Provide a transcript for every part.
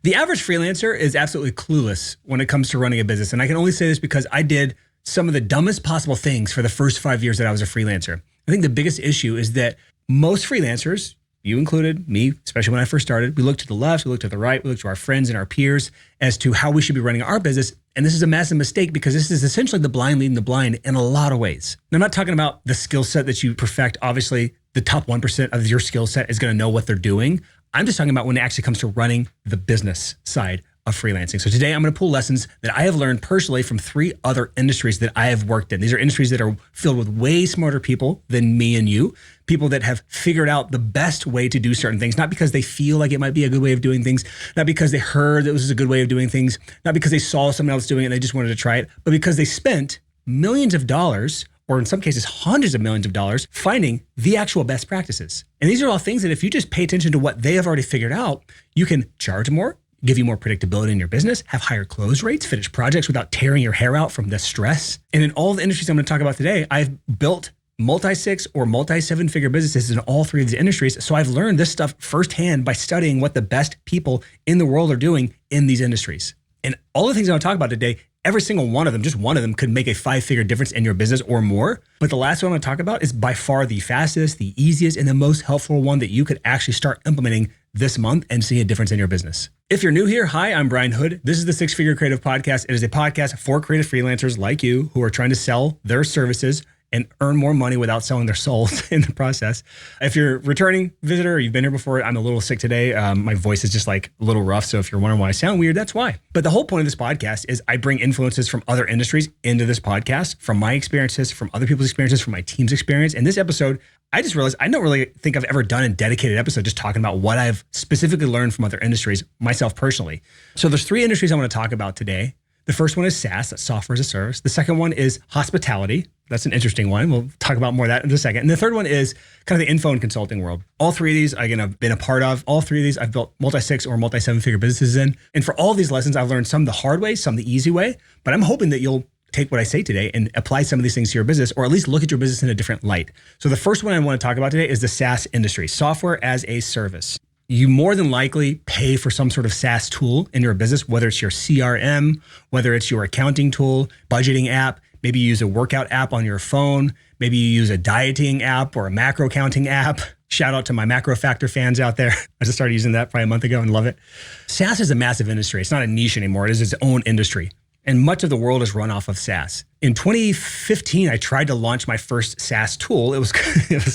The average freelancer is absolutely clueless when it comes to running a business. And I can only say this because I did some of the dumbest possible things for the first 5 years that I was a freelancer. I think the biggest issue is that most freelancers, you included, me, especially when I first started, we look to the left, we look to the right, we look to our friends and our peers as to how we should be running our business. And this is a massive mistake because this is essentially the blind leading the blind in a lot of ways. Now, I'm not talking about the skill set that you perfect. Obviously, the top 1% of your skill set is going to know what they're doing. I'm just talking about when it actually comes to running the business side of freelancing. So today I'm going to pull lessons that I have learned personally from 3 other industries that I have worked in. These are industries that are filled with way smarter people than me and you, people that have figured out the best way to do certain things, not because they feel like it might be a good way of doing things, not because they heard that this is a good way of doing things, not because they saw someone else doing it and they just wanted to try it, but because they spent millions of dollars, or in some cases, hundreds of millions of dollars, finding the actual best practices. And these are all things that if you just pay attention to what they have already figured out, you can charge more, give you more predictability in your business, have higher close rates, finish projects without tearing your hair out from the stress. And in all the industries I'm going to talk about today, I've built multi-6 or multi-7-figure businesses in all 3 of these industries. So I've learned this stuff firsthand by studying what the best people in the world are doing in these industries. And all the things I'm going to talk about today, every single one of them, just one of them could make a 5-figure difference in your business or more. But the last one I'm going to talk about is by far the fastest, the easiest, and the most helpful one that you could actually start implementing this month and see a difference in your business. If you're new here, hi, I'm Brian Hood. This is the 6-Figure Creative Podcast. It is a podcast for creative freelancers like you who are trying to sell their services and earn more money without selling their souls in the process. If you're a returning visitor or you've been here before, I'm a little sick today. My voice is just like a little rough. So if you're wondering why I sound weird, that's why. But the whole point of this podcast is I bring influences from other industries into this podcast, from my experiences, from other people's experiences, from my team's experience. In this episode, I just realized I don't really think I've ever done a dedicated episode just talking about what I've specifically learned from other industries, myself personally. So there's 3 industries I want to talk about today. The first one is SaaS, that's software as a service. The second one is hospitality. That's an interesting one. We'll talk about more of that in a second. And the third one is kind of the info and consulting world. All 3 of these, again, I've been a part of. All 3 of these, I've built multi-6 or multi-7-figure businesses in. And for all these lessons, I've learned some the hard way, some the easy way. But I'm hoping that you'll take what I say today and apply some of these things to your business, or at least look at your business in a different light. So the first one I want to talk about today is the SaaS industry, software as a service. You more than likely pay for some sort of SaaS tool in your business, whether it's your CRM, whether it's your accounting tool, budgeting app, maybe you use a workout app on your phone, maybe you use a dieting app or a macro counting app. Shout out to my Macro Factor fans out there. I just started using that probably a month ago and love it. SaaS is a massive industry. It's not a niche anymore. It is its own industry. And much of the world is run off of SaaS. In 2015, I tried to launch my first SaaS tool. It was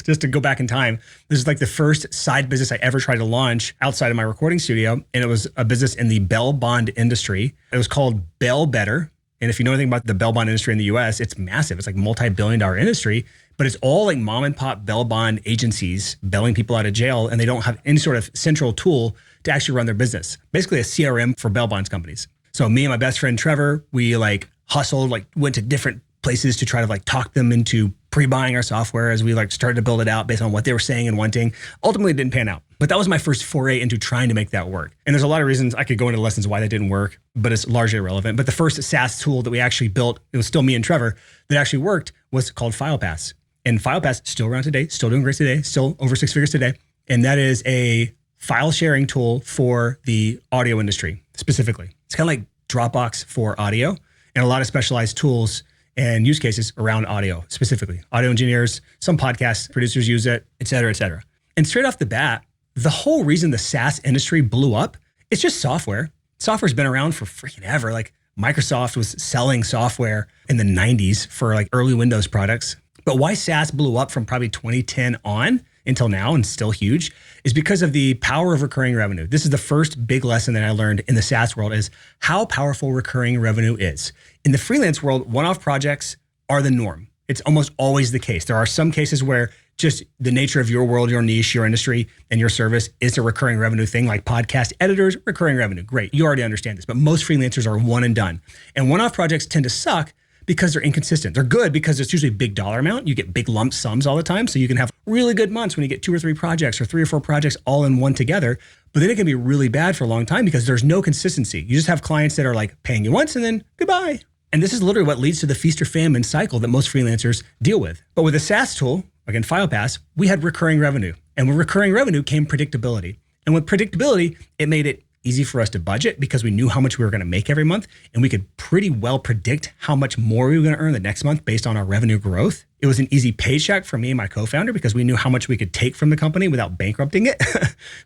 just to go back in time. This is like the first side business I ever tried to launch outside of my recording studio. And it was a business in the bail bond industry. It was called Bail Better. And if you know anything about the bail bond industry in the US, it's massive. It's like multi-billion-dollar industry, but it's all like mom and pop bail bond agencies bailing people out of jail. And they don't have any sort of central tool to actually run their business. Basically a CRM for bail bonds companies. So me and my best friend, Trevor, we like hustled, like went to different places to try to like talk them into pre-buying our software as we like started to build it out based on what they were saying and wanting. Ultimately, it didn't pan out. But that was my first foray into trying to make that work. And there's a lot of reasons I could go into lessons why that didn't work, but it's largely irrelevant. But the first SaaS tool that we actually built, it was still me and Trevor, that actually worked was called FilePass. And FilePass is still around today, still doing great today, still over 6 figures today. And that is a file sharing tool for the audio industry specifically. It's kind of like Dropbox for audio, and a lot of specialized tools and use cases around audio, specifically audio engineers, some podcast producers use it, et cetera, et cetera. And straight off the bat, the whole reason the SaaS industry blew up, it's just software. Software's been around for freaking ever. Like Microsoft was selling software in the 90s for like early Windows products. But why SaaS blew up from probably 2010 on until now and still huge is because of the power of recurring revenue. This is the first big lesson that I learned in the SaaS world is how powerful recurring revenue is. In the freelance world, one-off projects are the norm. It's almost always the case. There are some cases where just the nature of your world, your niche, your industry, and your service is a recurring revenue thing, like podcast editors, recurring revenue. Great, you already understand this, but most freelancers are one and done. And one-off projects tend to suck because they're inconsistent. They're good because it's usually a big dollar amount. You get big lump sums all the time. So you can have really good months when you get 2 or 3 projects or 3 or 4 projects all in one together. But then it can be really bad for a long time because there's no consistency. You just have clients that are like paying you once and then goodbye. And this is literally what leads to the feast or famine cycle that most freelancers deal with. But with a SaaS tool, again, FilePass, we had recurring revenue. And with recurring revenue came predictability. And with predictability, it made it easy for us to budget because we knew how much we were going to make every month. And we could pretty well predict how much more we were going to earn the next month based on our revenue growth. It was an easy paycheck for me and my co-founder because we knew how much we could take from the company without bankrupting it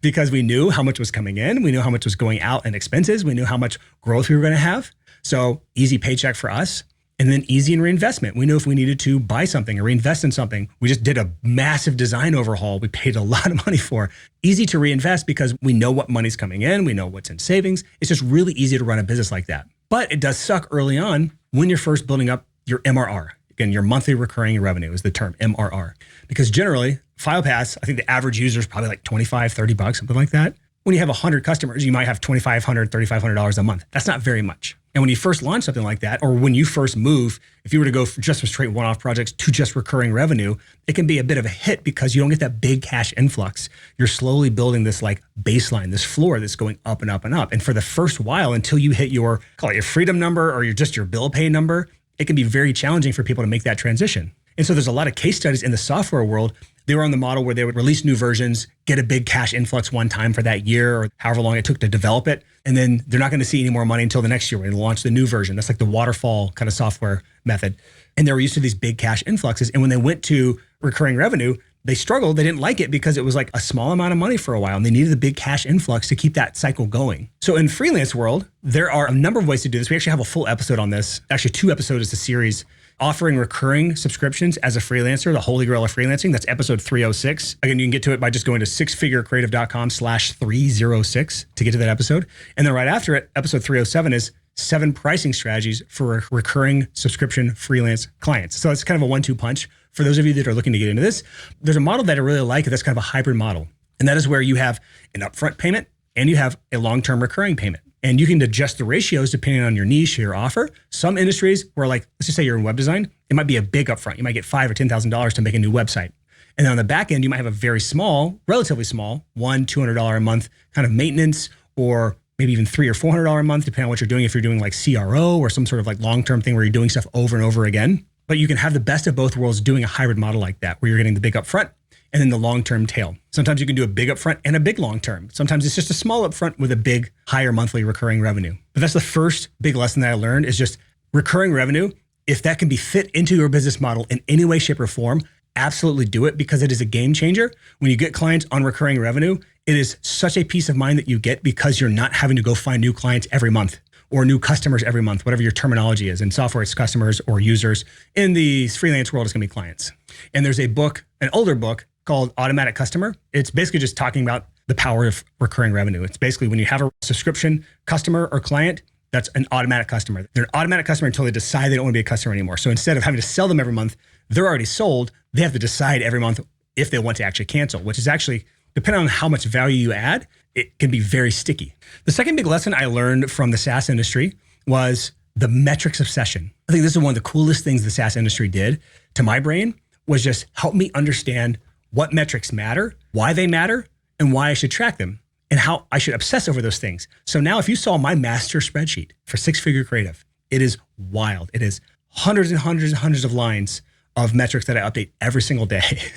because we knew how much was coming in. We knew how much was going out in expenses. We knew how much growth we were going to have. So easy paycheck for us. And then easy in reinvestment. We knew if we needed to buy something or reinvest in something, we just did a massive design overhaul we paid a lot of money for. Easy to reinvest because we know what money's coming in. We know what's in savings. It's just really easy to run a business like that. But it does suck early on when you're first building up your MRR. Again, your monthly recurring revenue is the term MRR. Because generally, FilePass, I think the average user is probably like $25, $30, something like that. When you have 100 customers, you might have $2,500, $3,500 a month. That's not very much. And when you first launch something like that, or when you first move, if you were to go just from straight one-off projects to just recurring revenue, it can be a bit of a hit because you don't get that big cash influx. You're slowly building this like baseline, this floor that's going up and up and up. And for the first while, until you hit your, call it your freedom number or your bill pay number, it can be very challenging for people to make that transition. And so there's a lot of case studies in the software world. They were on the model where they would release new versions, get a big cash influx one time for that year or however long it took to develop it. And then they're not going to see any more money until the next year when they launch the new version. That's like the waterfall kind of software method. And they were used to these big cash influxes. And when they went to recurring revenue, they struggled. They didn't like it because it was like a small amount of money for a while. And they needed a big cash influx to keep that cycle going. So in freelance world, there are a number of ways to do this. We actually have a full episode on this. Actually, 2 episodes is a series offering recurring subscriptions as a freelancer, the holy grail of freelancing. That's episode 306. Again, you can get to it by just going to sixfigurecreative.com/306 to get to that episode. And then right after it, episode 307 is 7 pricing strategies for recurring subscription freelance clients. So it's kind of a 1-2 punch. For those of you that are looking to get into this, there's a model that I really like that's kind of a hybrid model. And that is where you have an upfront payment and you have a long-term recurring payment. And you can adjust the ratios depending on your niche or your offer. Some industries where like, let's just say you're in web design, it might be a big upfront. You might get $5,000 or $10,000 to make a new website. And then on the back end, you might have a very small, relatively small, $100, $200 a month kind of maintenance, or maybe even $300 or $400 a month, depending on what you're doing. If you're doing like CRO or some sort of like long-term thing where you're doing stuff over and over again. But you can have the best of both worlds doing a hybrid model like that, where you're getting the big upfront and then the long-term tail. Sometimes you can do a big upfront and a big long-term. Sometimes it's just a small upfront with a big, higher monthly recurring revenue. But that's the first big lesson that I learned is just recurring revenue. If that can be fit into your business model in any way, shape, or form, absolutely do it because it is a game changer. When you get clients on recurring revenue, it is such a peace of mind that you get because you're not having to go find new clients every month or new customers every month, whatever your terminology is. In software, it's customers or users. In the freelance world, it's gonna be clients. And there's a book, an older book called Automatic Customer. It's basically just talking about the power of recurring revenue. It's basically when you have a subscription customer or client, that's an automatic customer. They're an automatic customer until they decide they don't want to be a customer anymore. So instead of having to sell them every month, they're already sold. They have to decide every month if they want to actually cancel, which is actually, depending on how much value you add, it can be very sticky. The second big lesson I learned from the SaaS industry was the metrics obsession. I think this is one of the coolest things the SaaS industry did to my brain was just help me understand what metrics matter, why they matter, and why I should track them, and how I should obsess over those things. So now if you saw my master spreadsheet for Six Figure Creative, it is wild. It is hundreds and hundreds and hundreds of lines of metrics that I update every single day.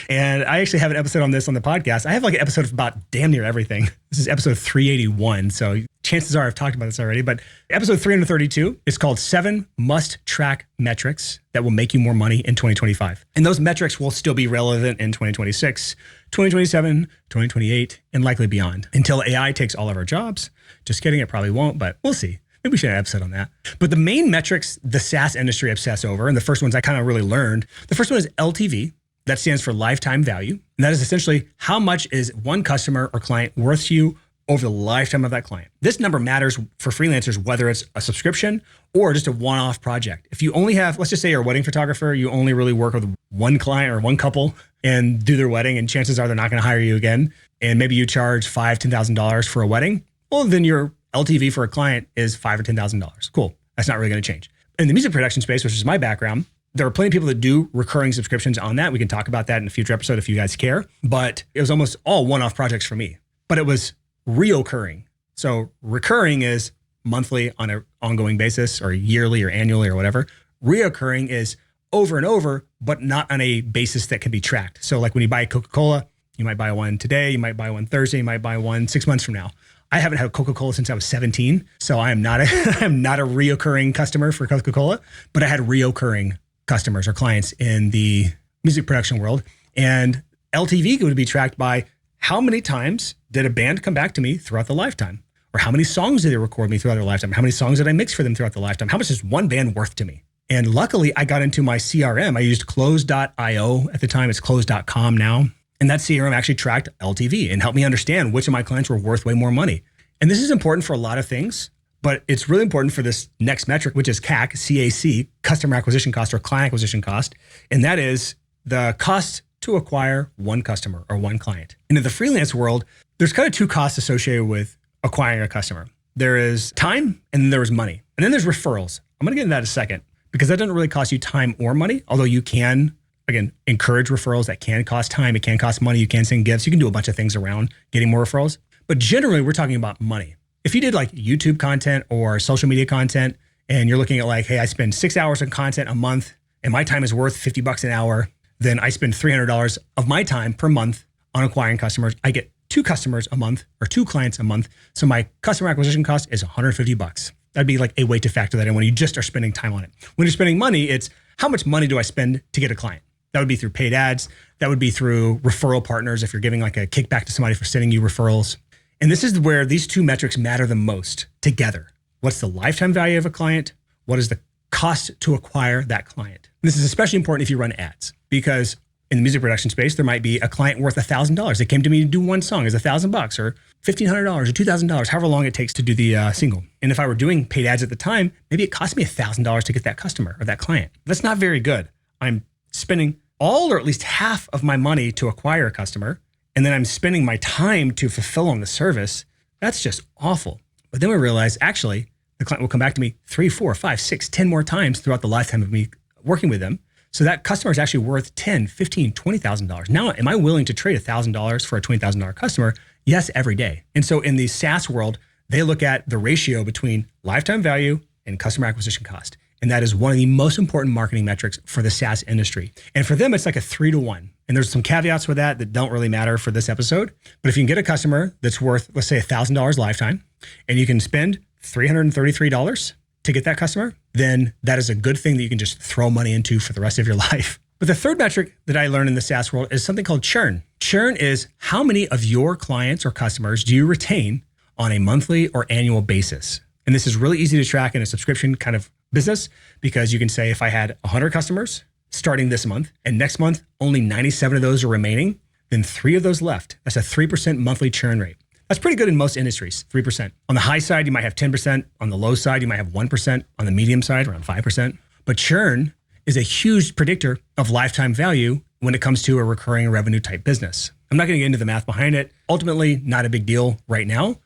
And I actually have an episode on this on the podcast. I have like an episode about damn near everything. This is episode 381. So chances are I've talked about this already, but episode 332 is called 7 must-track metrics that will make you more money in 2025. And those metrics will still be relevant in 2026, 2027, 2028, and likely beyond until AI takes all of our jobs. Just kidding, it probably won't, but we'll see. Maybe we should have an episode on that. But the main metrics the SaaS industry obsess over, and the first ones I kind of really learned, the first one is LTV. That stands for lifetime value. And that is essentially how much is one customer or client worth to you over the lifetime of that client. This number matters for freelancers, whether it's a subscription or just a one-off project. If you only have, let's just say you're a wedding photographer, you only really work with one client or one couple and do their wedding, and chances are they're not going to hire you again. And maybe you charge $5,000, $10,000 for a wedding. Well, then your LTV for a client is $5,000 or $10,000. Cool. That's not really going to change. In the music production space, which is my background, there are plenty of people that do recurring subscriptions on that. We can talk about that in a future episode if you guys care. But it was almost all one-off projects for me. But it was reoccurring. So recurring is monthly on an ongoing basis or yearly or annually or whatever. Reoccurring is over and over, but not on a basis that can be tracked. So like when you buy Coca-Cola, you might buy one today, you might buy one Thursday, you might buy one 6 months from now. I haven't had Coca-Cola since I was 17. So I am not a, I'm not a reoccurring customer for Coca-Cola, but I had reoccurring customers or clients in the music production world. And LTV would be tracked by how many times did a band come back to me throughout the lifetime? Or how many songs did they record me throughout their lifetime? How many songs did I mix for them throughout the lifetime? How much is one band worth to me? And luckily, I got into my CRM. I used close.io at the time. It's close.com now. And that CRM actually tracked LTV and helped me understand which of my clients were worth way more money. And this is important for a lot of things, but it's really important for this next metric, which is CAC, C-A-C, customer acquisition cost or client acquisition cost. And that is the cost to acquire one customer or one client. And in the freelance world, there's kind of two costs associated with acquiring a customer. There is time and then there is money. And then there's referrals. I'm going to get into that in a second because that doesn't really cost you time or money, although you can, again, encourage referrals. That can cost time. It can cost money. You can send gifts. You can do a bunch of things around getting more referrals. But generally, we're talking about money. If you did like YouTube content or social media content, and you're looking at like, hey, I spend 6 hours on content a month and my time is worth $50 an hour, then I spend $300 of my time per month on acquiring customers. I get 2 customers a month or 2 clients a month. So my customer acquisition cost is $150. That'd be like a way to factor that in when you just are spending time on it. When you're spending money, it's how much money do I spend to get a client? That would be through paid ads. That would be through referral partners if you're giving like a kickback to somebody for sending you referrals. And this is where these two metrics matter the most together. What's the lifetime value of a client? What is the cost to acquire that client? And this is especially important if you run ads, because in the music production space, there might be a client worth $1,000. They came to me to do one song is $1,000 or $1,500 or $2,000, however long it takes to do the single. And if I were doing paid ads at the time, maybe it cost me $1,000 to get that customer or that client. That's not very good. I'm spending all or at least half of my money to acquire a customer, and then I'm spending my time to fulfill on the service. That's just awful. But then we realize actually the client will come back to me 3, 4, 5, 6, 10 more times throughout the lifetime of me working with them. So that customer is actually worth $10,000, $15,000, $20,000. Now, am I willing to trade $1,000 for a $20,000 customer? Yes, every day. And so in the SaaS world, they look at the ratio between lifetime value and customer acquisition cost. And that is one of the most important marketing metrics for the SaaS industry. And for them, it's like a 3-to-1. And there's some caveats with that don't really matter for this episode. But if you can get a customer that's worth, let's say $1,000 lifetime, and you can spend $333 to get that customer, then that is a good thing that you can just throw money into for the rest of your life. But the third metric that I learned in the SaaS world is something called churn. Churn is how many of your clients or customers do you retain on a monthly or annual basis? And this is really easy to track in a subscription kind of business, because you can say if I had 100 customers starting this month and next month only 97 of those are remaining, then 3 of those left. That's a 3% monthly churn rate. That's pretty good in most industries, 3%. On the high side, you might have 10%. On the low side, you might have 1%. On the medium side, around 5%. But churn is a huge predictor of lifetime value when it comes to a recurring revenue type business. I'm not going to get into the math behind it. Ultimately, not a big deal right now.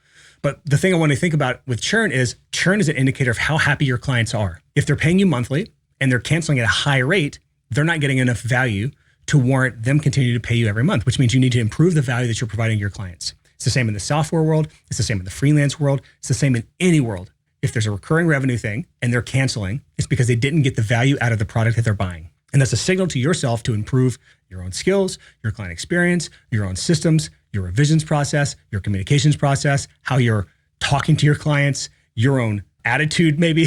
But the thing I want to think about with churn is an indicator of how happy your clients are. If they're paying you monthly and they're canceling at a high rate, they're not getting enough value to warrant them continue to pay you every month, which means you need to improve the value that you're providing your clients. It's the same in the software world. It's the same in the freelance world. It's the same in any world. If there's a recurring revenue thing and they're canceling, it's because they didn't get the value out of the product that they're buying. And that's a signal to yourself to improve your own skills, your client experience, your own systems, your revisions process, your communications process, how you're talking to your clients, your own attitude maybe.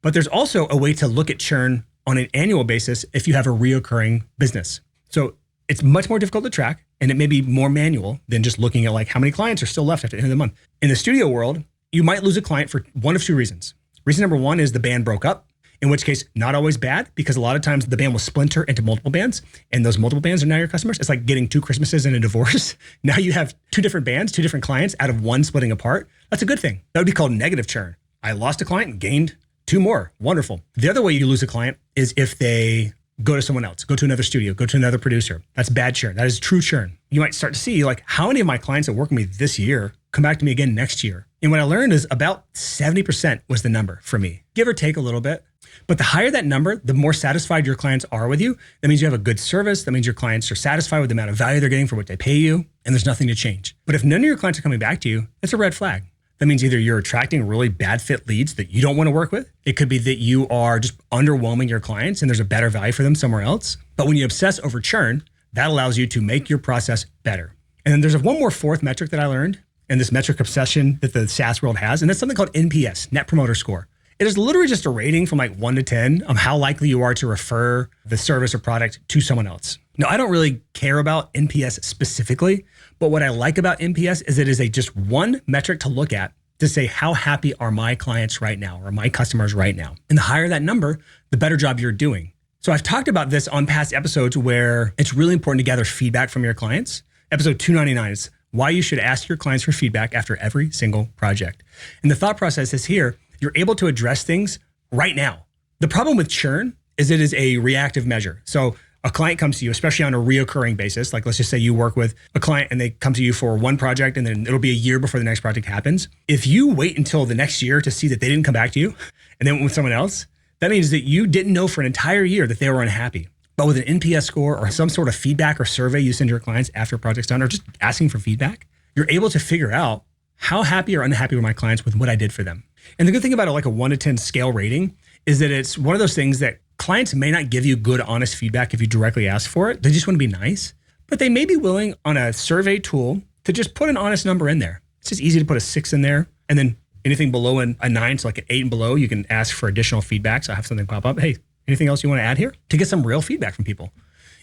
But there's also a way to look at churn on an annual basis if you have a reoccurring business. So it's much more difficult to track, and it may be more manual than just looking at like how many clients are still left at the end of the month. In the studio world, you might lose a client for one of 2 reasons. Reason number 1 is the band broke up, in which case not always bad, because a lot of times the band will splinter into multiple bands, and those multiple bands are now your customers. It's like getting 2 Christmases in a divorce. Now you have 2 different bands, 2 different clients out of one splitting apart. That's a good thing. That would be called negative churn. I lost a client and gained 2 more. Wonderful. The other way you lose a client is if they go to someone else, go to another studio, go to another producer. That's bad churn. That is true churn. You might start to see like how many of my clients that work with me this year come back to me again next year. And what I learned is about 70% was the number for me, give or take a little bit. But the higher that number, the more satisfied your clients are with you. That means you have a good service. That means your clients are satisfied with the amount of value they're getting for what they pay you, and there's nothing to change. But if none of your clients are coming back to you, it's a red flag. That means either you're attracting really bad fit leads that you don't want to work with. It could be that you are just underwhelming your clients and there's a better value for them somewhere else. But when you obsess over churn, that allows you to make your process better. And then there's one more 4th metric that I learned, and this metric obsession that the SaaS world has. And that's something called NPS, Net Promoter Score. It is literally just a rating from like 1 to 10 on how likely you are to refer the service or product to someone else. Now, I don't really care about NPS specifically, but what I like about NPS is it is just one metric to look at to say, how happy are my clients right now or my customers right now? And the higher that number, the better job you're doing. So I've talked about this on past episodes where it's really important to gather feedback from your clients. Episode 299 is why you should ask your clients for feedback after every single project. And the thought process is here, you're able to address things right now. The problem with churn is it is a reactive measure. So a client comes to you, especially on a reoccurring basis. Like let's just say you work with a client and they come to you for one project and then it'll be a year before the next project happens. If you wait until the next year to see that they didn't come back to you and then went with someone else, that means that you didn't know for an entire year that they were unhappy. But with an NPS score or some sort of feedback or survey you send to your clients after a project's done or just asking for feedback, you're able to figure out how happy or unhappy were my clients with what I did for them. And the good thing about like a 1 to 10 scale rating is that it's one of those things that clients may not give you good, honest feedback if you directly ask for it. They just want to be nice, but they may be willing on a survey tool to just put an honest number in there. It's just easy to put a 6 in there. And then anything below a 9, so like an 8 and below, you can ask for additional feedback. So I have something pop up. Hey, anything else you want to add here? To get some real feedback from people.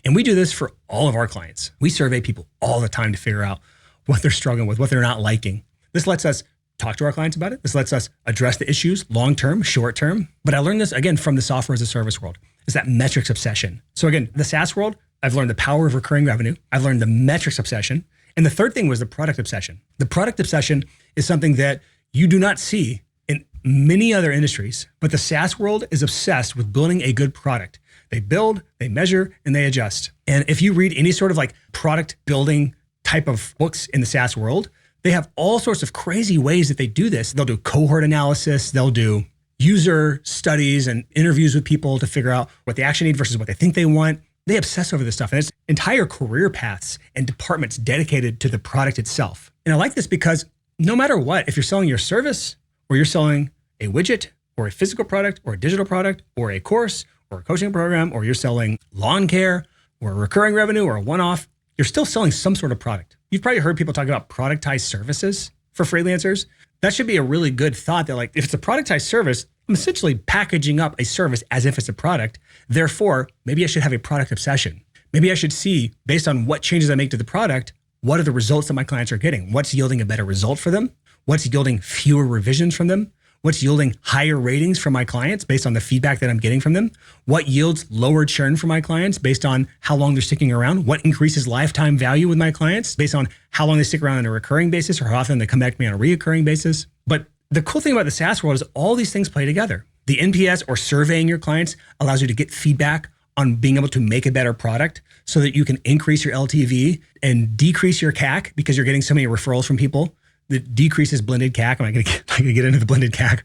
And we do this for all of our clients. We survey people all the time to figure out what they're struggling with, what they're not liking. This lets us talk to our clients about it. This lets us address the issues long-term, short-term. But I learned this again from the software as a service world. It's that metrics obsession. So again, the SaaS world, I've learned the power of recurring revenue. I've learned the metrics obsession. And the third thing was the product obsession. The product obsession is something that you do not see in many other industries, but the SaaS world is obsessed with building a good product. They build, they measure, and they adjust. And if you read any sort of like product building type of books in the SaaS world, they have all sorts of crazy ways that they do this. They'll do cohort analysis. They'll do user studies and interviews with people to figure out what they actually need versus what they think they want. They obsess over this stuff. And it's entire career paths and departments dedicated to the product itself. And I like this because no matter what, if you're selling your service or you're selling a widget or a physical product or a digital product or a course or a coaching program, or you're selling lawn care or recurring revenue or a one-off, you're still selling some sort of product. You've probably heard people talk about productized services for freelancers. That should be a really good thought that like, if it's a productized service, I'm essentially packaging up a service as if it's a product. Therefore, maybe I should have a product obsession. Maybe I should see, based on what changes I make to the product, what are the results that my clients are getting? What's yielding a better result for them? What's yielding fewer revisions from them? What's yielding higher ratings from my clients based on the feedback that I'm getting from them? What yields lower churn for my clients based on how long they're sticking around? What increases lifetime value with my clients based on how long they stick around on a recurring basis or how often they come back to me on a reoccurring basis? But the cool thing about the SaaS world is all these things play together. The NPS or surveying your clients allows you to get feedback on being able to make a better product so that you can increase your LTV and decrease your CAC because you're getting so many referrals from people. That decreases blended CAC. I'm not going to get into the blended CAC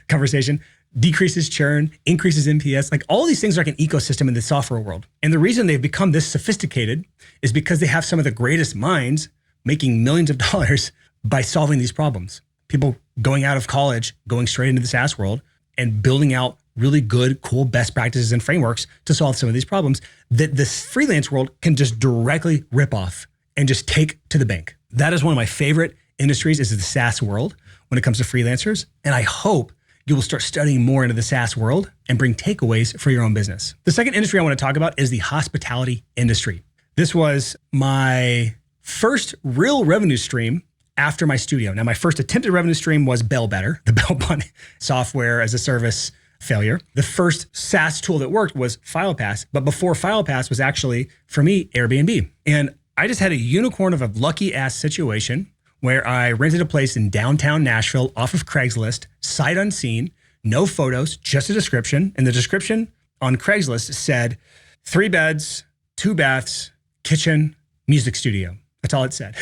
conversation. Decreases churn, increases NPS. Like all these things are like an ecosystem in the software world. And the reason they've become this sophisticated is because they have some of the greatest minds making millions of dollars by solving these problems. People going out of college, going straight into the SaaS world and building out really good, cool best practices and frameworks to solve some of these problems that this freelance world can just directly rip off and just take to the bank. That is one of my favorite industries is the SaaS world when it comes to freelancers. And I hope you will start studying more into the SaaS world and bring takeaways for your own business. The second industry I want to talk about is the hospitality industry. This was my first real revenue stream after my studio. Now, my first attempted revenue stream was Bell Better, the Bell Bunny software as a service failure. The first SaaS tool that worked was FilePass, but before FilePass was actually, for me, Airbnb. And I just had a unicorn of a lucky ass situation where I rented a place in downtown Nashville off of Craigslist, sight unseen, no photos, just a description. And the description on Craigslist said 3 beds, 2 baths, kitchen, music studio. That's all it said.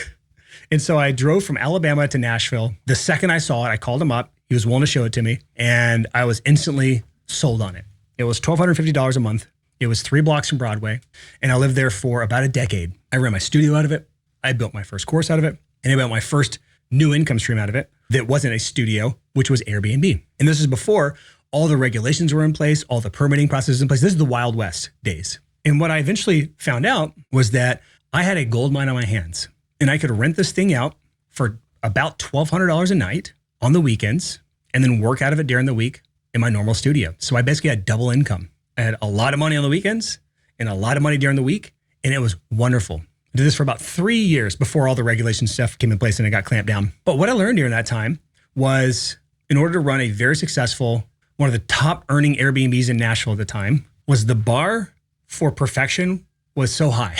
And so I drove from Alabama to Nashville. The second I saw it, I called him up. He was willing to show it to me. And I was instantly sold on it. It was $1,250 a month. It was 3 blocks from Broadway. And I lived there for about a decade. I ran my studio out of it. I built my first course out of it. And I built my first new income stream out of it that wasn't a studio, which was Airbnb. And this is before all the regulations were in place, all the permitting processes in place. This is the Wild West days. And what I eventually found out was that I had a gold mine on my hands and I could rent this thing out for about $1,200 a night on the weekends and then work out of it during the week in my normal studio. So I basically had double income. I had a lot of money on the weekends and a lot of money during the week, and it was wonderful. I did this for about 3 years before all the regulation stuff came in place and it got clamped down. But what I learned during that time was, in order to run a very successful, one of the top earning Airbnbs in Nashville at the time, was the bar for perfection was so high.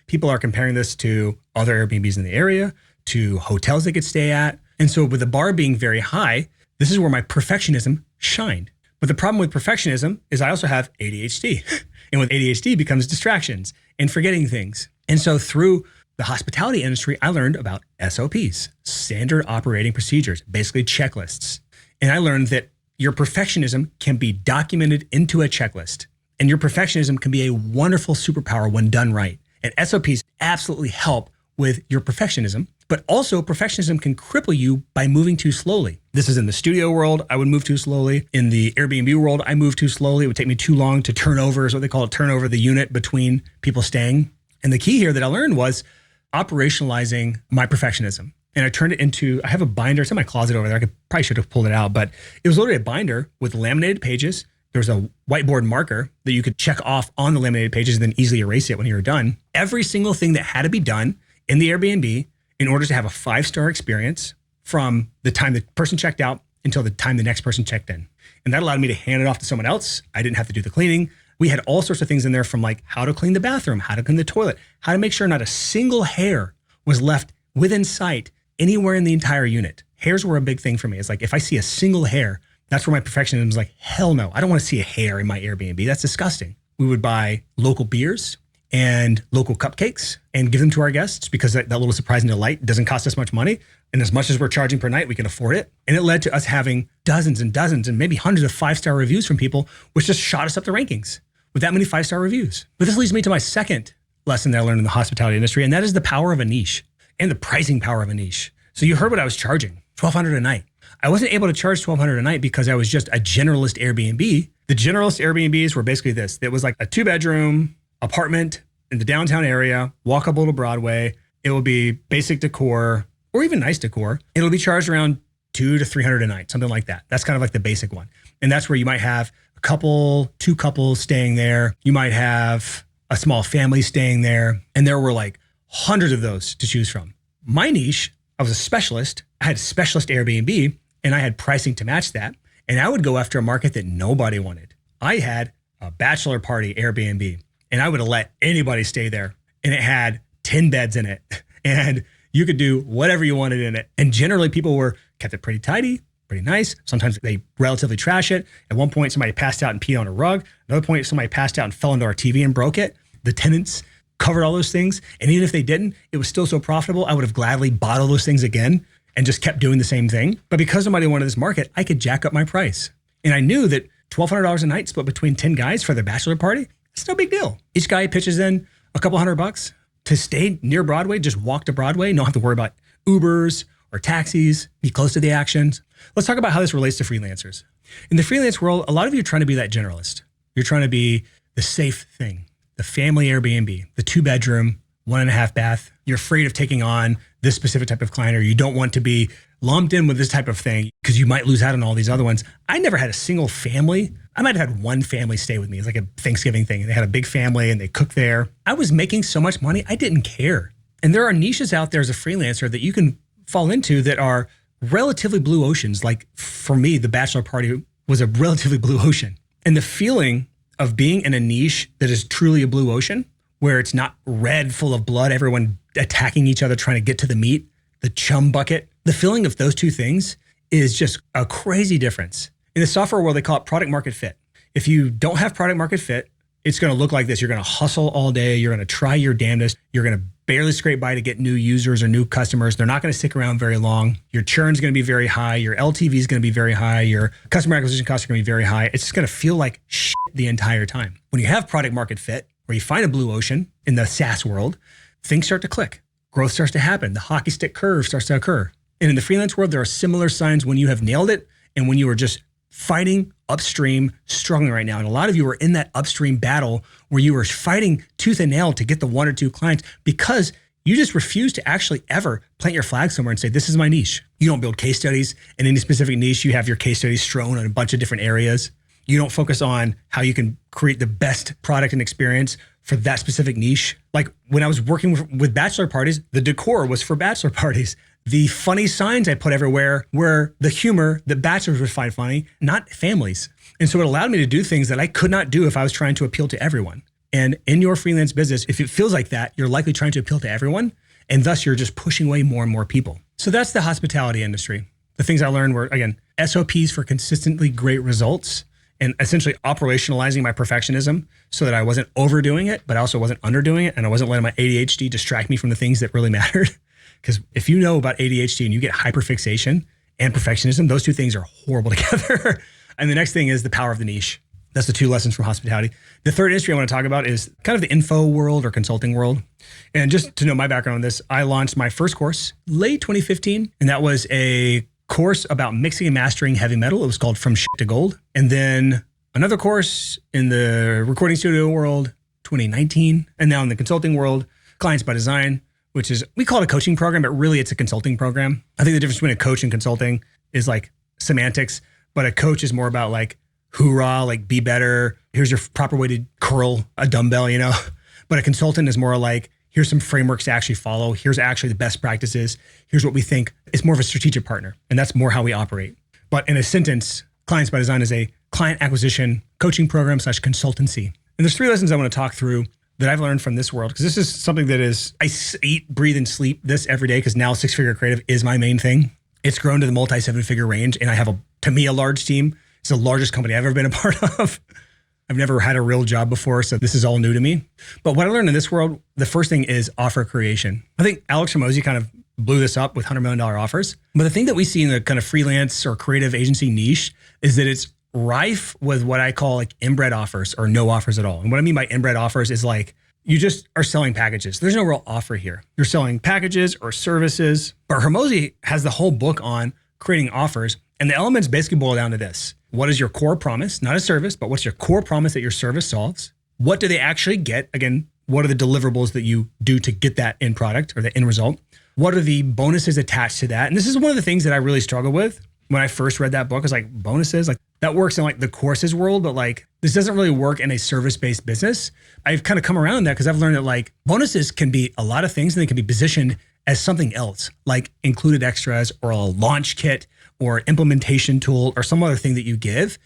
People are comparing this to other Airbnbs in the area, to hotels they could stay at. And so with the bar being very high, this is where my perfectionism shined. But the problem with perfectionism is I also have ADHD. And with ADHD becomes distractions and forgetting things. And so through the hospitality industry, I learned about SOPs, standard operating procedures, basically checklists. And I learned that your perfectionism can be documented into a checklist. And your perfectionism can be a wonderful superpower when done right. And SOPs absolutely help with your perfectionism, but also perfectionism can cripple you by moving too slowly. This is in the studio world, I would move too slowly. In the Airbnb world, I move too slowly. It would take me too long to turn over, is what they call it, turn over the unit between people staying. And the key here that I learned was operationalizing my perfectionism. And I turned it into, I have a binder, it's in my closet over there. Probably should have pulled it out, but it was literally a binder with laminated pages. There was a whiteboard marker that you could check off on the laminated pages and then easily erase it when you were done. Every single thing that had to be done in the Airbnb in order to have a 5-star experience from the time the person checked out until the time the next person checked in. And that allowed me to hand it off to someone else. I didn't have to do the cleaning. We had all sorts of things in there, from like how to clean the bathroom, how to clean the toilet, how to make sure not a single hair was left within sight anywhere in the entire unit. Hairs were a big thing for me. It's like, if I see a single hair, that's where my perfectionism is like, hell no, I don't want to see a hair in my Airbnb. That's disgusting. We would buy local beers and local cupcakes and give them to our guests because that little surprising delight doesn't cost us much money. And as much as we're charging per night, we can afford it. And it led to us having dozens and dozens and maybe hundreds of 5-star reviews from people, which just shot us up the rankings with that many 5-star reviews. But this leads me to my second lesson that I learned in the hospitality industry, and that is the power of a niche and the pricing power of a niche. So you heard what I was charging, $1,200 a night. I wasn't able to charge $1,200 a night because I was just a generalist Airbnb. The generalist Airbnbs were basically this. It was like a 2-bedroom apartment in the downtown area, walkable to Broadway. It will be basic decor or even nice decor. It'll be charged around $200 to $300 a night, something like that. That's kind of like the basic one. And that's where you might have a couple, 2 couples staying there. You might have a small family staying there. And there were like hundreds of those to choose from. My niche, I was a specialist. I had a specialist Airbnb and I had pricing to match that. And I would go after a market that nobody wanted. I had a bachelor party Airbnb and I would have let anybody stay there. And it had 10 beds in it and you could do whatever you wanted in it. And generally people kept it pretty tidy, pretty nice. Sometimes they relatively trash it. At one point, somebody passed out and peed on a rug. Another point, somebody passed out and fell into our TV and broke it. The tenants covered all those things. And even if they didn't, it was still so profitable, I would have gladly bought all those things again and just kept doing the same thing. But because somebody wanted this market, I could jack up my price. And I knew that $1,200 a night split between 10 guys for their bachelor party, it's no big deal. Each guy pitches in a couple $100 to stay near Broadway, just walk to Broadway, don't have to worry about Ubers or taxis, be close to the actions. Let's talk about how this relates to freelancers. In the freelance world, a lot of you are trying to be that generalist. You're trying to be the safe thing, the family Airbnb, the 2-bedroom, 1.5 bath. You're afraid of taking on this specific type of client, or you don't want to be lumped in with this type of thing because you might lose out on all these other ones. I never had a single family. I might have had one family stay with me. It's like a Thanksgiving thing. They had a big family and they cooked there. I was making so much money, I didn't care. And there are niches out there as a freelancer that you can fall into that are relatively blue oceans. Like for me, the bachelor party was a relatively blue ocean. And the feeling of being in a niche that is truly a blue ocean, where it's not red full of blood, everyone attacking each other, trying to get to the meat, the chum bucket. The feeling of those two things is just a crazy difference. In the software world, they call it product market fit. If you don't have product market fit, it's going to look like this. You're going to hustle all day. You're going to try your damnedest. You're going to barely scrape by to get new users or new customers. They're not going to stick around very long. Your churn is going to be very high. Your LTV is going to be very high. Your customer acquisition costs are going to be very high. It's just going to feel like shit the entire time. When you have product market fit, or you find a blue ocean in the SaaS world, things start to click. Growth starts to happen. The hockey stick curve starts to occur. And in the freelance world, there are similar signs when you have nailed it and when you are just fighting upstream, struggling right now. And a lot of you are in that upstream battle where you are fighting tooth and nail to get the 1 or 2 clients because You just refuse to actually ever plant your flag somewhere and say, this is my niche. You don't build case studies in any specific niche. You have your case studies strewn in a bunch of different areas. You don't focus on how you can create the best product and experience for that specific niche. Like when I was working with bachelor parties, the decor was for bachelor parties. The funny signs I put everywhere were the humor that bachelors would find funny, not families. And so it allowed me to do things that I could not do if I was trying to appeal to everyone. And in your freelance business, if it feels like that, you're likely trying to appeal to everyone. And thus you're just pushing away more and more people. So that's the hospitality industry. The things I learned were, again, SOPs for consistently great results and essentially operationalizing my perfectionism so that I wasn't overdoing it, but I also wasn't underdoing it. And I wasn't letting my ADHD distract me from the things that really mattered. Because if you know about ADHD and you get hyperfixation and perfectionism, those two things are horrible together. And the next thing is the power of the niche. That's the two lessons from hospitality. The third industry I want to talk about is kind of the info world or consulting world. And just to know my background on this, I launched my first course late 2015. And that was a course about mixing and mastering heavy metal. It was called From Shit to Gold. And then another course in the recording studio world, 2019. And now in the consulting world, Clients by Design, which is, we call it a coaching program, but really it's a consulting program. I think the difference between a coach and consulting is like semantics, but a coach is more about like, hoorah, like be better. Here's your proper way to curl a dumbbell, you know? But a consultant is more like, here's some frameworks to actually follow. Here's actually the best practices. Here's what we think. It's more of a strategic partner. And that's more how we operate. But in a sentence, Clients by Design is a client acquisition coaching program / consultancy. And there's 3 lessons I want to talk through that I've learned from this world. Because this is something that is, I eat, breathe, and sleep this every day because now 6-figure creative is my main thing. It's grown to the multi 7-figure range. And I have to me, a large team. It's the largest company I've ever been a part of. I've never had a real job before, so this is all new to me. But what I learned in this world, the first thing is offer creation. I think Alex Hormozi kind of blew this up with $100 million offers. But the thing that we see in the kind of freelance or creative agency niche is that it's rife with what I call like inbred offers or no offers at all. And what I mean by inbred offers is like, you just are selling packages. There's no real offer here. You're selling packages or services. But Hormozi has the whole book on creating offers. And the elements basically boil down to this. What is your core promise? Not a service, but what's your core promise that your service solves? What do they actually get? Again, what are the deliverables that you do to get that end product or the end result? What are the bonuses attached to that? And this is one of the things that I really struggle with when I first read that book. Is like bonuses, like that works in like the courses world, but like this doesn't really work in a service-based business. I've kind of come around that because I've learned that like bonuses can be a lot of things and they can be positioned as something else, like included extras or a launch kit or implementation tool or some other thing that you give,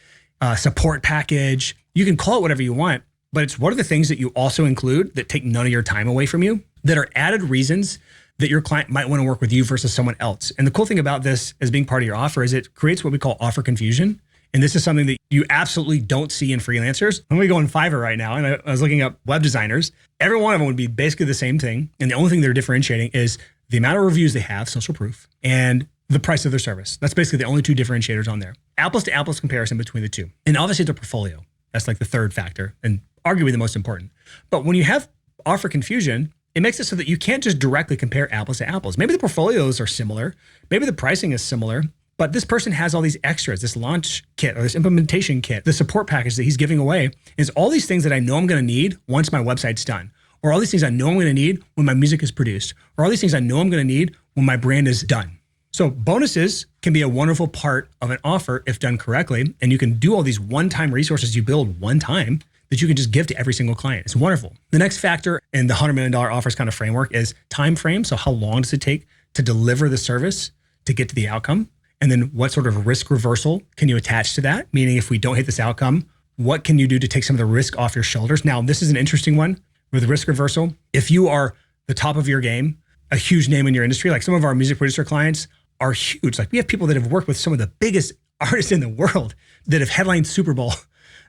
support package. You can call it whatever you want, but it's what are the things that you also include that take none of your time away from you, that are added reasons that your client might want to work with you versus someone else. And the cool thing about this as being part of your offer is it creates what we call offer confusion. And this is something that you absolutely don't see in freelancers. I'm going to go on Fiverr right now, and I was looking up web designers. Every one of them would be basically the same thing. And the only thing they're differentiating is the amount of reviews they have, social proof, and the price of their service. That's basically the only 2 differentiators on there. Apples to apples comparison between the 2. And obviously their portfolio. That's like the third factor and arguably the most important. But when you have offer confusion, it makes it so that you can't just directly compare apples to apples. Maybe the portfolios are similar. Maybe the pricing is similar. But this person has all these extras, this launch kit or this implementation kit, the support package that he's giving away is all these things that I know I'm going to need once my website's done. Or all these things I know I'm going to need when my music is produced. Or all these things I know I'm going to need when my brand is done. So bonuses can be a wonderful part of an offer if done correctly. And you can do all these one-time resources you build one time that you can just give to every single client. It's wonderful. The next factor in the $100 million offers kind of framework is time frame. So how long does it take to deliver the service to get to the outcome? And then what sort of risk reversal can you attach to that? Meaning if we don't hit this outcome, what can you do to take some of the risk off your shoulders? Now, this is an interesting one with risk reversal. If you are the top of your game, a huge name in your industry, like some of our music producer clients are huge. Like we have people that have worked with some of the biggest artists in the world that have headlined Super Bowl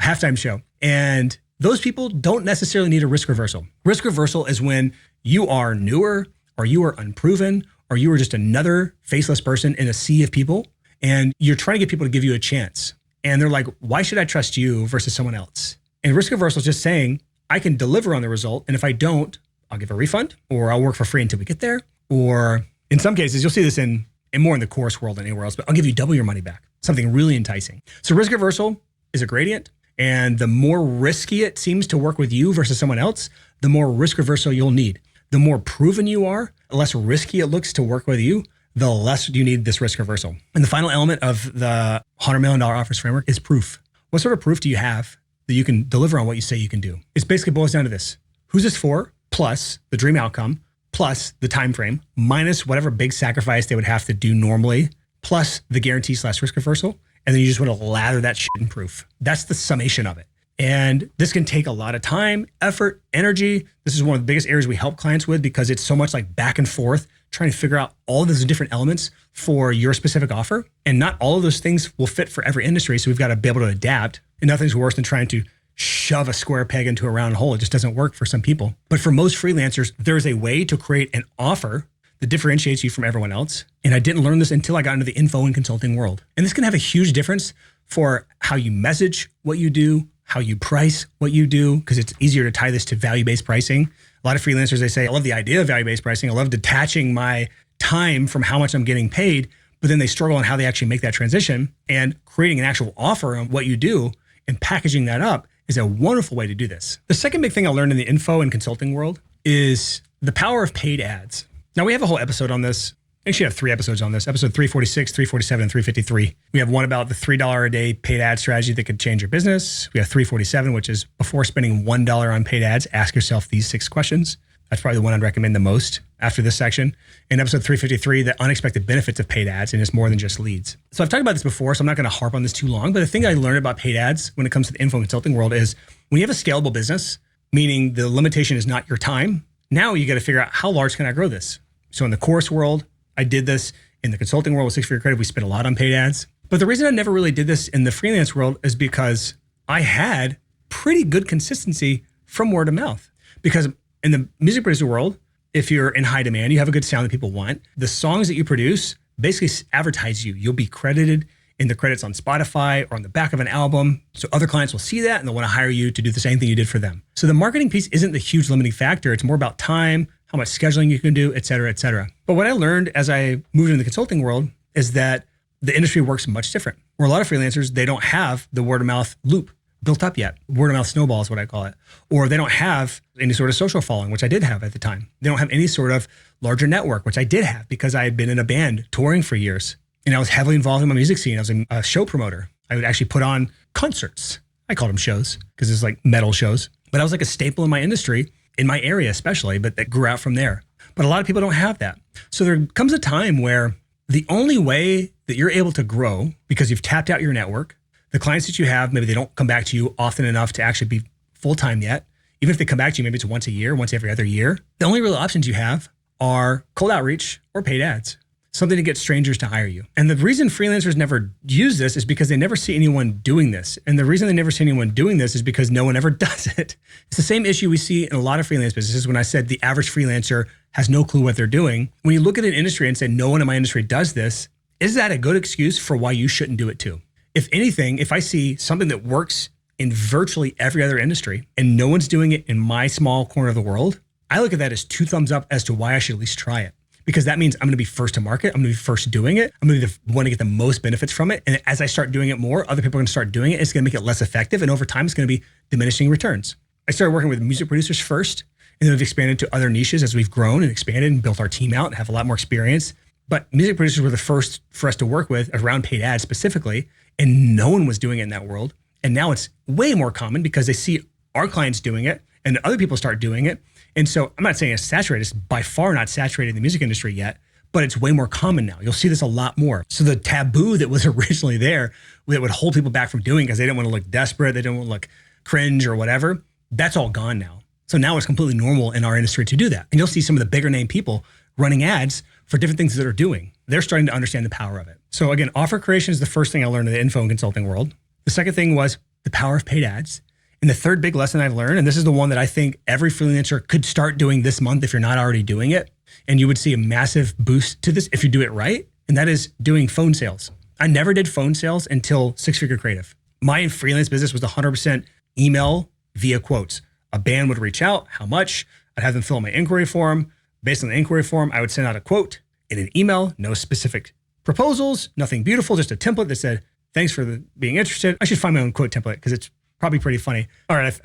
halftime show. And those people don't necessarily need a risk reversal. Risk reversal is when you are newer or you are unproven or you are just another faceless person in a sea of people and you're trying to get people to give you a chance. And they're like, why should I trust you versus someone else? And risk reversal is just saying, I can deliver on the result. And if I don't, I'll give a refund or I'll work for free until we get there. Or in some cases, you'll see this in more in the course world than anywhere else, but I'll give you double your money back. Something really enticing. So risk reversal is a gradient. And the more risky it seems to work with you versus someone else, the more risk reversal you'll need. the more proven you are, the less risky it looks to work with you, the less you need this risk reversal. And the final element of the $100 million offers framework is proof. What sort of proof do you have that you can deliver on what you say you can do? It basically boils down to this. Who's this for? Plus the dream outcome, plus the time frame, minus whatever big sacrifice they would have to do normally, plus the guarantee/risk reversal. And then you just want to lather that shit in proof. That's the summation of it. And this can take a lot of time, effort, energy. This is one of the biggest areas we help clients with because it's so much like back and forth, trying to figure out all of those different elements for your specific offer. And not all of those things will fit for every industry. So we've got to be able to adapt. And nothing's worse than trying to shove a square peg into a round hole. It just doesn't work for some people. But for most freelancers, there is a way to create an offer that differentiates you from everyone else. And I didn't learn this until I got into the info and consulting world. And this can have a huge difference for how you message what you do, how you price what you do, because it's easier to tie this to value-based pricing. A lot of freelancers, they say, I love the idea of value-based pricing. I love detaching my time from how much I'm getting paid, but then they struggle on how they actually make that transition. And creating an actual offer on what you do and packaging that up is a wonderful way to do this. The second big thing I learned in the info and consulting world is the power of paid ads. Now we have a whole episode on this. Actually, I have 3 episodes on this, episode 346, 347, and 353. We have one about the $3 a day paid ad strategy that could change your business. We have 347, which is before spending $1 on paid ads, ask yourself these 6 questions. That's probably the one I'd recommend the most after this section. In episode 353, the unexpected benefits of paid ads, and it's more than just leads. So I've talked about this before, so I'm not going to harp on this too long, but the thing I learned about paid ads when it comes to the info and consulting world is when you have a scalable business, meaning the limitation is not your time, now you got to figure out how large can I grow this? So in the course world, I did this. In the consulting world with 6-figure creative, we spent a lot on paid ads. But the reason I never really did this in the freelance world is because I had pretty good consistency from word of mouth. Because in the music producer world, if you're in high demand, you have a good sound that people want. The songs that you produce basically advertise you. You'll be credited in the credits on Spotify or on the back of an album. So other clients will see that and they'll want to hire you to do the same thing you did for them. So the marketing piece isn't the huge limiting factor. It's more about time, how much scheduling you can do, et cetera, et cetera. But what I learned as I moved into the consulting world is that the industry works much different. Where a lot of freelancers, they don't have the word of mouth loop built up yet. Word of mouth snowball is what I call it. Or they don't have any sort of social following, which I did have at the time. They don't have any sort of larger network, which I did have because I had been in a band touring for years. And I was heavily involved in my music scene. I was a show promoter. I would actually put on concerts. I called them shows because it's like metal shows. But I was like a staple in my industry, in my area especially, but that grew out from there. But a lot of people don't have that. So there comes a time where the only way that you're able to grow, because you've tapped out your network, the clients that you have, maybe they don't come back to you often enough to actually be full-time yet. Even if they come back to you, maybe it's once a year, once every other year. The only real options you have are cold outreach or paid ads, something to get strangers to hire you. And the reason freelancers never use this is because they never see anyone doing this. And the reason they never see anyone doing this is because no one ever does it. It's the same issue we see in a lot of freelance businesses when I said the average freelancer has no clue what they're doing. When you look at an industry and say, no one in my industry does this, is that a good excuse for why you shouldn't do it too? If anything, if I see something that works in virtually every other industry and no one's doing it in my small corner of the world, I look at that as 2 thumbs up as to why I should at least try it. Because that means I'm going to be first to market. I'm going to be first doing it. I'm going to be the one to get the most benefits from it. And as I start doing it more, other people are going to start doing it. It's going to make it less effective. And over time, it's going to be diminishing returns. I started working with music producers first, and then we've expanded to other niches as we've grown and expanded and built our team out and have a lot more experience. But music producers were the first for us to work with around paid ads specifically, and no one was doing it in that world. And now it's way more common because they see our clients doing it and other people start doing it. And so I'm not saying it's saturated. It's by far not saturated in the music industry yet, but it's way more common now. You'll see this a lot more. So the taboo that was originally there that would hold people back from doing because they didn't want to look desperate, they didn't want to look cringe or whatever, that's all gone now. So now it's completely normal in our industry to do that. And you'll see some of the bigger name people running ads for different things that they're doing. They're starting to understand the power of it. So again, offer creation is the first thing I learned in the info and consulting world. The second thing was the power of paid ads. And the third big lesson I've learned, and this is the one that I think every freelancer could start doing this month if you're not already doing it, and you would see a massive boost to this if you do it right, and that is doing phone sales. I never did phone sales until 6-figure creative. My freelance business was 100% email via quotes. A band would reach out, how much? I'd have them fill out my inquiry form. Based on the inquiry form, I would send out a quote in an email, no specific proposals, nothing beautiful, just a template that said, thanks for being interested. I should find my own quote template because it's probably pretty funny. All right,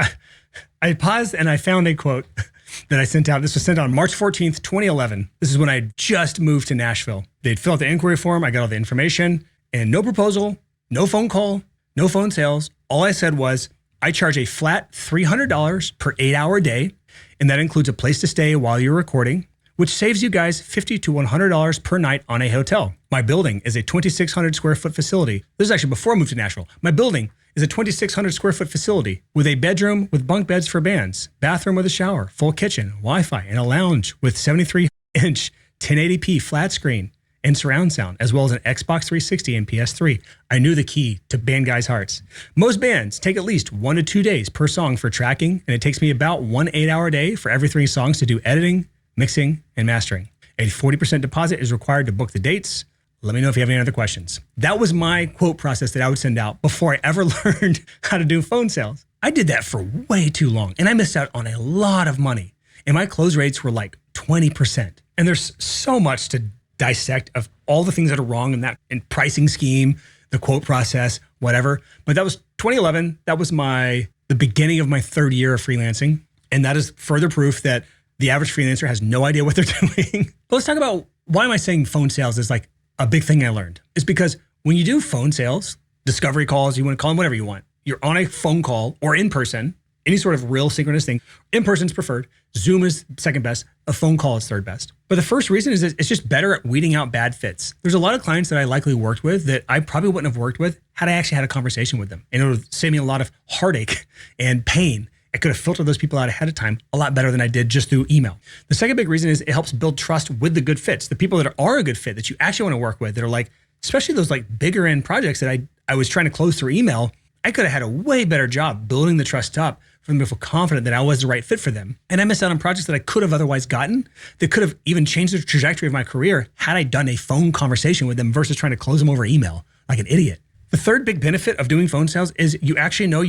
I paused and I found a quote that I sent out. This was sent out on March 14th, 2011. This is when I just moved to Nashville. They'd fill out the inquiry form. I got all the information and no proposal, no phone call, no phone sales. All I said was, I charge a flat $300 per 8-hour day. And that includes a place to stay while you're recording, which saves you guys $50 to $100 per night on a hotel. My building is a 2,600 square foot facility. This is actually before I moved to Nashville. My building is a 2,600 square foot facility with a bedroom with bunk beds for bands, bathroom with a shower, full kitchen, Wi-Fi, and a lounge with 73-inch 1080p flat screen and surround sound, as well as an Xbox 360 and PS3. I knew the key to band guys' hearts. Most bands take at least 1 to 2 days per song for tracking, and it takes me about 1 8-hour day for every 3 songs to do editing, mixing, and mastering. A 40% deposit is required to book the dates. Let me know if you have any other questions. That was my quote process that I would send out before I ever learned how to do phone sales. I did that for way too long, and I missed out on a lot of money. And my close rates were like 20%. And there's so much to dissect of all the things that are wrong in that in pricing scheme, the quote process, whatever. But that was 2011. That was the beginning of my 3rd year of freelancing. And that is further proof that the average freelancer has no idea what they're doing. But let's talk about why am I saying phone sales is like a big thing I learned. It's because when you do phone sales, discovery calls, you want to call them whatever you want, you're on a phone call or in person, any sort of real synchronous thing. In person is preferred. Zoom is second best. A phone call is third best. But the first reason is that it's just better at weeding out bad fits. There's a lot of clients that I likely worked with that I probably wouldn't have worked with had I actually had a conversation with them. And it would save me a lot of heartache and pain. I could have filtered those people out ahead of time a lot better than I did just through email. The second big reason is it helps build trust with the good fits. The people that are a good fit that you actually want to work with that are like, especially those like bigger end projects that I was trying to close through email, I could have had a way better job building the trust up for them to feel confident that I was the right fit for them. And I missed out on projects that I could have otherwise gotten that could have even changed the trajectory of my career had I done a phone conversation with them versus trying to close them over email like an idiot. The third big benefit of doing phone sales is you actually know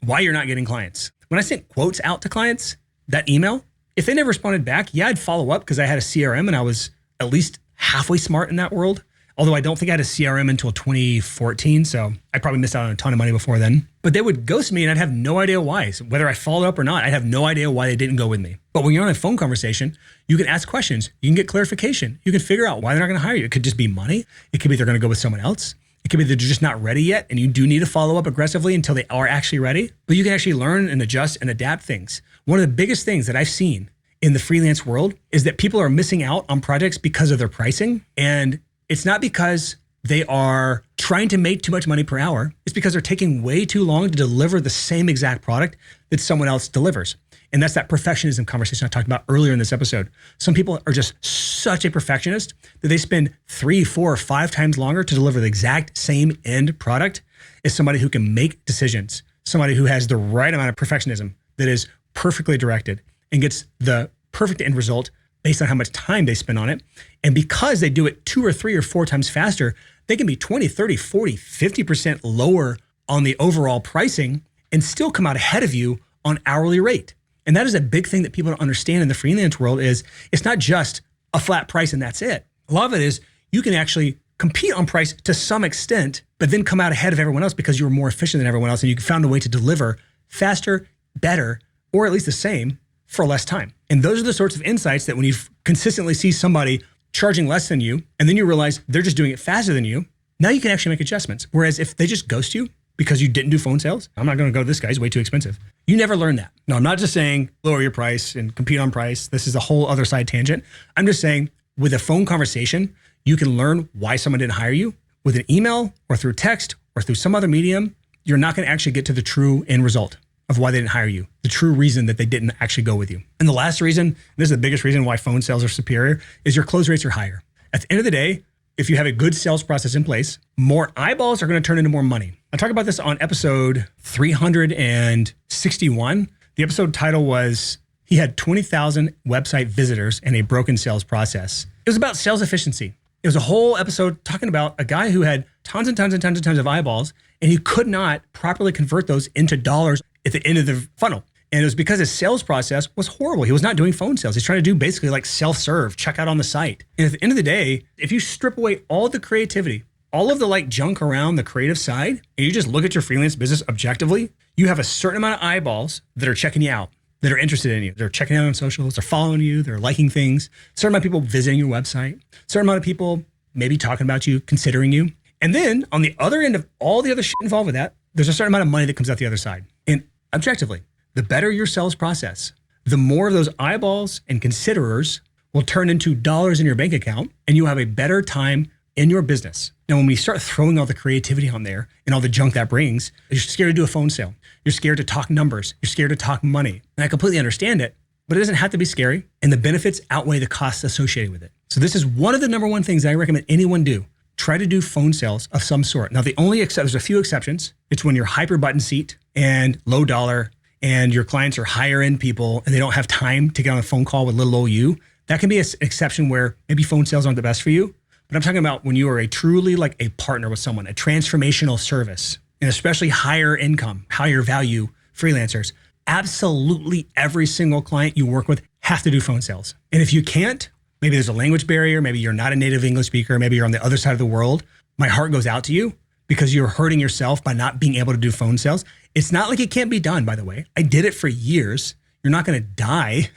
why you're not getting clients. When I sent quotes out to clients, that email, if they never responded back, yeah, I'd follow up because I had a CRM and I was at least halfway smart in that world. Although I don't think I had a CRM until 2014, so I probably missed out on a ton of money before then. But they would ghost me and I'd have no idea why. So whether I followed up or not, I'd have no idea why they didn't go with me. But when you're on a phone conversation, you can ask questions, you can get clarification, you can figure out why they're not gonna hire you. It could just be money. It could be they're gonna go with someone else. It could be they're just not ready yet and you do need to follow up aggressively until they are actually ready. But you can actually learn and adjust and adapt things. One of the biggest things that I've seen in the freelance world is that people are missing out on projects because of their pricing. And it's not because they are trying to make too much money per hour. It's because they're taking way too long to deliver the same exact product that someone else delivers. And that's that perfectionism conversation I talked about earlier in this episode. Some people are just such a perfectionist that they spend 3, 4, or 5 times longer to deliver the exact same end product as somebody who can make decisions, somebody who has the right amount of perfectionism that is perfectly directed and gets the perfect end result based on how much time they spend on it. And because they do it 2 or 3 or 4 times faster, they can be 20, 30, 40, 50% lower on the overall pricing and still come out ahead of you on hourly rate. And that is a big thing that people don't understand in the freelance world is it's not just a flat price and that's it. A lot of it is you can actually compete on price to some extent, but then come out ahead of everyone else because you were more efficient than everyone else and you found a way to deliver faster, better, or at least the same for less time. And those are the sorts of insights that when you consistently see somebody charging less than you, and then you realize they're just doing it faster than you, now you can actually make adjustments. Whereas if they just ghost you because you didn't do phone sales, I'm not gonna go to this guy, he's way too expensive. You never learn that. No, I'm not just saying lower your price and compete on price. This is a whole other side tangent. I'm just saying with a phone conversation, you can learn why someone didn't hire you. With an email or through text or through some other medium, you're not gonna actually get to the true end result of why they didn't hire you, the true reason that they didn't actually go with you. And the last reason, this is the biggest reason why phone sales are superior, is your close rates are higher. At the end of the day, if you have a good sales process in place, more eyeballs are gonna turn into more money. I talk about this on episode 361. The episode title was, he had 20,000 website visitors and a broken sales process. It was about sales efficiency. It was a whole episode talking about a guy who had tons and tons and tons and tons of eyeballs, and he could not properly convert those into dollars at the end of the funnel. And it was because his sales process was horrible. He was not doing phone sales. He's trying to do basically like self-serve, checkout on the site. And at the end of the day, if you strip away all the creativity, all of the like junk around the creative side, and you just look at your freelance business objectively, you have a certain amount of eyeballs that are checking you out. that are interested in you. They're checking out on socials, they're following you, they're liking things. A certain amount of people visiting your website, a certain amount of people maybe talking about you, considering you. And then on the other end of all the other shit involved with that, there's a certain amount of money that comes out the other side. And objectively, the better your sales process, the more of those eyeballs and considerers will turn into dollars in your bank account, and you have a better time in your business. Now, when we start throwing all the creativity on there and all the junk that brings, you're scared to do a phone sale. You're scared to talk numbers. You're scared to talk money. And I completely understand it, but it doesn't have to be scary. And the benefits outweigh the costs associated with it. So this is one of the number one things I recommend anyone do. Try to do phone sales of some sort. Now, there's a few exceptions. It's when you're hyper button seat and low dollar and your clients are higher end people and they don't have time to get on a phone call with little old you. That can be an exception where maybe phone sales aren't the best for you. But I'm talking about when you are a truly like a partner with someone, a transformational service, and especially higher income, higher value freelancers. Absolutely every single client you work with have to do phone sales. And if you can't, maybe there's a language barrier, maybe you're not a native English speaker, maybe you're on the other side of the world. My heart goes out to you because you're hurting yourself by not being able to do phone sales. It's not like it can't be done, by the way. I did it for years. You're not going to die,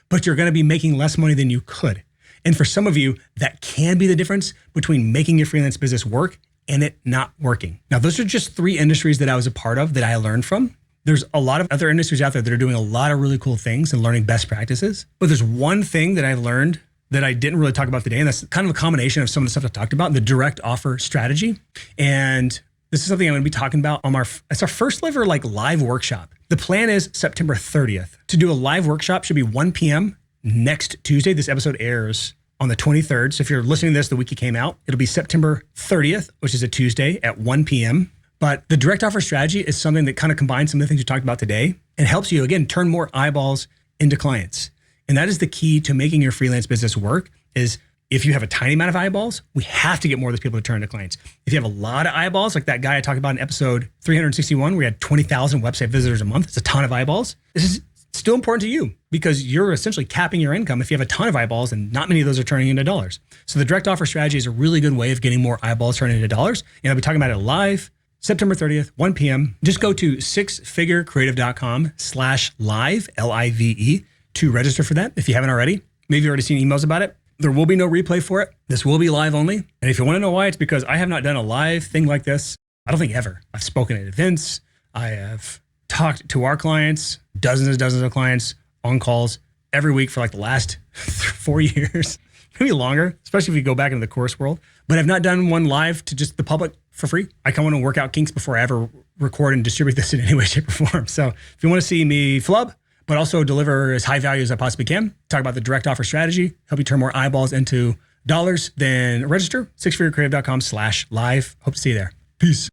but you're going to be making less money than you could. And for some of you, that can be the difference between making your freelance business work and it not working. Now, those are just 3 industries that I was a part of that I learned from. There's a lot of other industries out there that are doing a lot of really cool things and learning best practices. But there's one thing that I learned that I didn't really talk about today, and that's kind of a combination of some of the stuff I talked about, the direct offer strategy. And this is something I'm going to be talking about on it's our first ever like live workshop. The plan is September 30th. To do a live workshop should be 1 p.m. next Tuesday. This episode airs on the 23rd. So if you're listening to this the week it came out, it'll be September 30th, which is a Tuesday at 1 p.m. But the direct offer strategy is something that kind of combines some of the things we talked about today and helps you, again, turn more eyeballs into clients. And that is the key to making your freelance business work is if you have a tiny amount of eyeballs, we have to get more of those people to turn into clients. If you have a lot of eyeballs, like that guy I talked about in episode 361, where we had 20,000 website visitors a month, it's a ton of eyeballs. This is still important to you because you're essentially capping your income if you have a ton of eyeballs and not many of those are turning into dollars. So the direct offer strategy is a really good way of getting more eyeballs turning into dollars. And I'll be talking about it live September 30th, 1 p.m. Just go to sixfigurecreative.com/live, Live, to register for that if you haven't already. Maybe you've already seen emails about it. There will be no replay for it. This will be live only. And if you want to know why, it's because I have not done a live thing like this. I don't think ever. I've spoken at events. I have talked to our clients, dozens of clients on calls every week for like the last 4 years, maybe longer, especially if you go back into the course world. But I've not done one live to just the public for free. I kind of want to work out kinks before I ever record and distribute this in any way, shape, or form. So if you want to see me flub, but also deliver as high value as I possibly can, talk about the direct offer strategy, help you turn more eyeballs into dollars, then register, sixfigurecreative.com/live. Hope to see you there. Peace.